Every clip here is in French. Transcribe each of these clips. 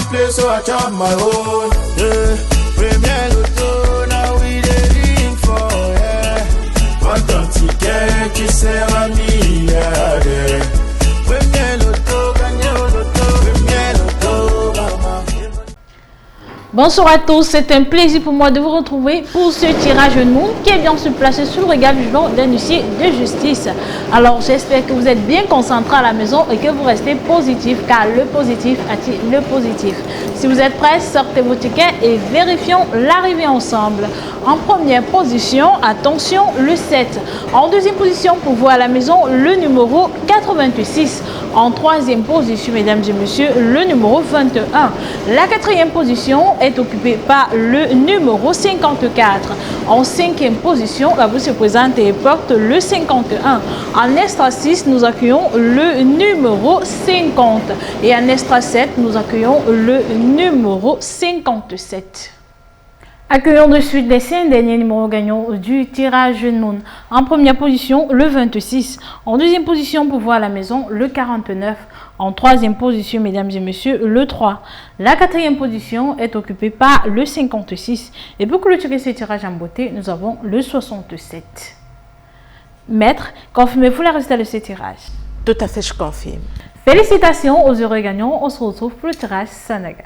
place, so I chop my own. Yeah. Premier Loto, now we dey for, yeah. Pas ton ticket qui sert à milliardaire. Premier Loto, gagné au loto. Premier Loto, maman. Bonsoir à tous, c'est un plaisir pour moi de vous retrouver pour ce tirage monde qui est bien se placer sous le regard vigilant d'un huissier de justice. Alors j'espère que vous êtes bien concentrés à la maison et que vous restez positif car le positif attire le positif. Si vous êtes prêts, sortez vos tickets et vérifions l'arrivée ensemble. En première position, attention, le 7. En deuxième position, pour voir à la maison, le numéro 86. En troisième position, mesdames et messieurs, le numéro 21. La quatrième position est occupée par le numéro 54. En cinquième position, la bourse se présente et porte le 51. En extra 6, nous accueillons le numéro 50. Et en extra 7, nous accueillons le numéro 57. Accueillons de suite les 5 derniers numéros gagnants du tirage non. En première position, le 26. En deuxième position, pour voir à la maison, le 49. En troisième position, mesdames et messieurs, le 3. La quatrième position est occupée par le 56. Et pour clôturer ce tirage en beauté, nous avons le 67. Maître, confirmez-vous la résultat de ce tirage? Tout à fait, je confirme. Félicitations aux heureux gagnants. On se retrouve pour le tirage Sanaga.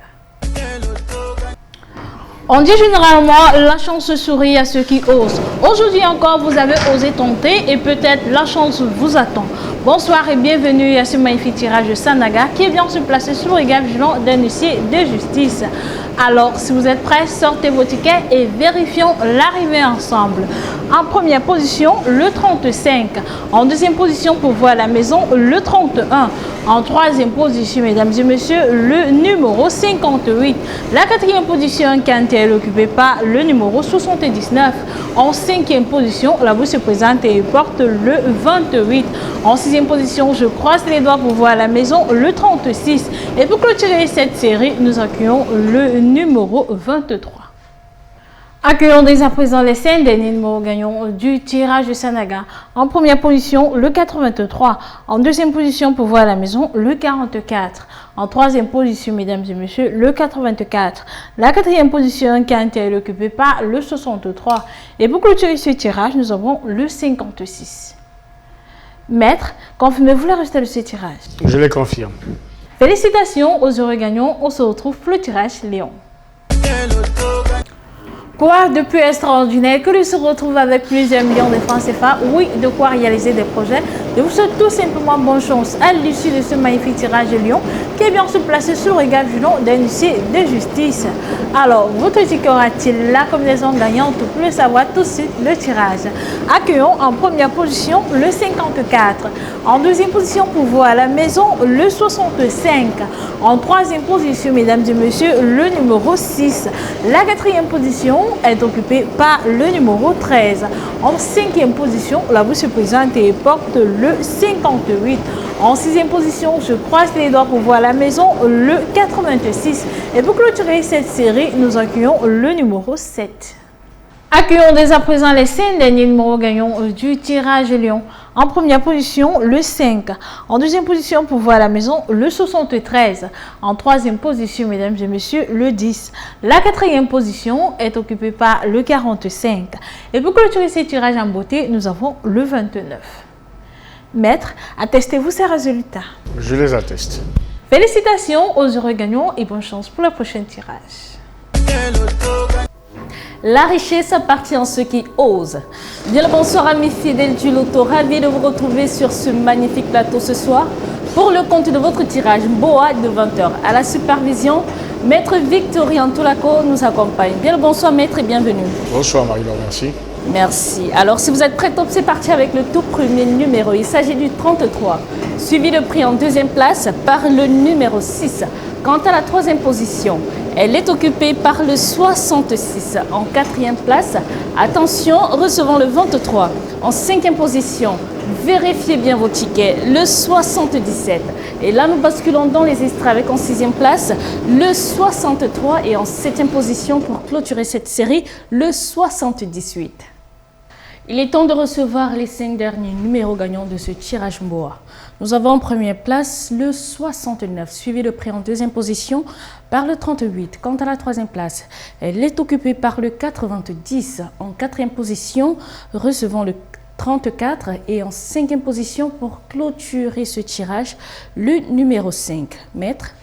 On dit généralement la chance sourit à ceux qui osent. Aujourd'hui encore, vous avez osé tenter et peut-être la chance vous attend. Bonsoir et bienvenue à ce magnifique tirage de Sanaga qui est bien se placer sous le regard vigilant d'un huissier de justice. Alors, si vous êtes prêts, sortez vos tickets et vérifions l'arrivée ensemble. En première position, le 35. En deuxième position, pour voir à la maison, le 31. En troisième position, mesdames et messieurs, le numéro 58. La quatrième position, quand elle est occupée par le numéro 79. En cinquième position, la bourse se présente et porte le 28. En sixième position, je croise les doigts pour voir à la maison, le 36. Et pour clôturer cette série, nous accueillons le numéro 23. Accueillons dès à présent les 5 derniers numéros gagnants du tirage de Sanaga. En première position, le 83. En deuxième position, pour voir à la maison, le 44. En troisième position, mesdames et messieurs, le 84. La quatrième position, quand elle est occupée par le 63. Et pour clôturer ce tirage, nous avons le 56. Maître, confirmez-vous le résultat de ce tirage? Je les confirme. Félicitations aux heureux gagnants. On se retrouve pour le tirage Léon. Quoi de plus extraordinaire que de se retrouver avec plusieurs millions de francs CFA? Oui, de quoi réaliser des projets. Je vous souhaite tout simplement bonne chance à l'issue de ce magnifique tirage de Lyon qui est bien se placer sur le regard vigilant d'un huissier de justice. Alors, votre ticket aura-t-il la combinaison gagnante? Pour le savoir tout de suite, le tirage. Accueillons en première position le 54. En deuxième position, pour voir à la maison, le 65. En troisième position, mesdames et messieurs, le numéro 6. La quatrième position est occupée par le numéro 13. En cinquième position, la bourse se présente et porte le 58. En sixième position, je croise les doigts pour voir à la maison, le 86. Et pour clôturer cette série, nous accueillons le numéro 7. Accueillons dès à présent les 5 derniers numéros gagnants du tirage Lyon. En première position, le 5. En deuxième position, pour voir à la maison, le 73. En troisième position, mesdames et messieurs, le 10. La quatrième position est occupée par le 45. Et pour clôturer ces tirages en beauté, nous avons le 29. Maître, attestez-vous ces résultats? Je les atteste. Félicitations aux heureux gagnants et bonne chance pour le prochain tirage. La richesse appartient à ceux qui osent. Bien le bonsoir amis fidèles du loto, ravi de vous retrouver sur ce magnifique plateau ce soir pour le compte de votre tirage BOA de 20h. À la supervision, Maître Victorien Toulako nous accompagne. Bien le bonsoir Maître et bienvenue. Bonsoir Marie-Laure, merci. Merci. Alors si vous êtes prêts, top, c'est parti avec le tout premier numéro. Il s'agit du 33, suivi de prix en deuxième place par le numéro 6. Quant à la troisième position, elle est occupée par le 66. En quatrième place, attention, recevons le 23. En cinquième position, vérifiez bien vos tickets, le 77. Et là, nous basculons dans les extraits avec en sixième place, le 63. Et en septième position, pour clôturer cette série, le 78. Il est temps de recevoir les 5 derniers numéros gagnants de ce tirage Mboa. Nous avons en première place le 69, suivi de près en deuxième position par le 38. Quant à la troisième place, elle est occupée par le 90. En quatrième position, recevant le 34 et en cinquième position pour clôturer ce tirage, le numéro 5. Maître,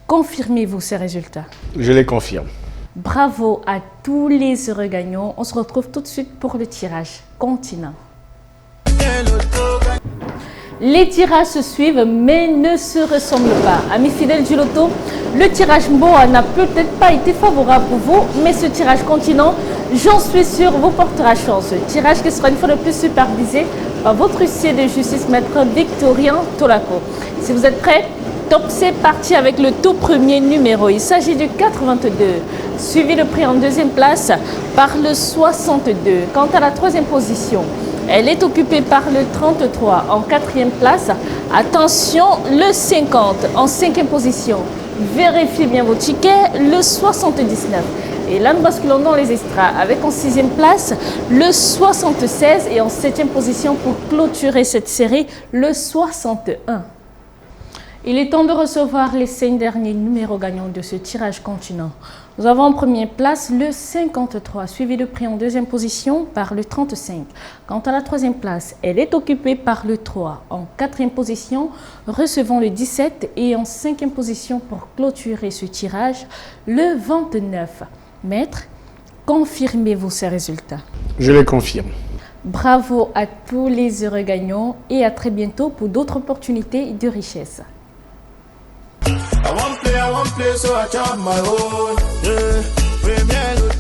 confirmez-vous ces résultats? Je les confirme. Bravo à tous les heureux gagnants. On se retrouve tout de suite pour le tirage continent. Les tirages se suivent mais ne se ressemblent pas. Amis fidèles du loto, le tirage Mboa n'a peut-être pas été favorable pour vous, mais ce tirage continent, j'en suis sûr, vous portera chance. Tirage qui sera une fois de plus supervisé par votre huissier de justice, maître Victorien Tolako. Si vous êtes prêts, top, c'est parti avec le tout premier numéro. Il s'agit du 82, suivi de prix en deuxième place par le 62. Quant à la troisième position, elle est occupée par le 33 en quatrième place. Attention, le 50 en cinquième position. Vérifiez bien vos tickets, le 79. Et là, nous basculons dans les extras avec en sixième place le 76 et en septième position pour clôturer cette série, le 61. Il est temps de recevoir les 5 derniers numéros gagnants de ce tirage continent. Nous avons en première place le 53, suivi de prix en deuxième position par le 35. Quant à la troisième place, elle est occupée par le 3. En quatrième position, recevant le 17 et en cinquième position pour clôturer ce tirage, le 29. Maître, confirmez-vous ces résultats? Je les confirme. Bravo à tous les heureux gagnants et à très bientôt pour d'autres opportunités de richesse. I want play, so I chop my own. Yeah, Premier Loto.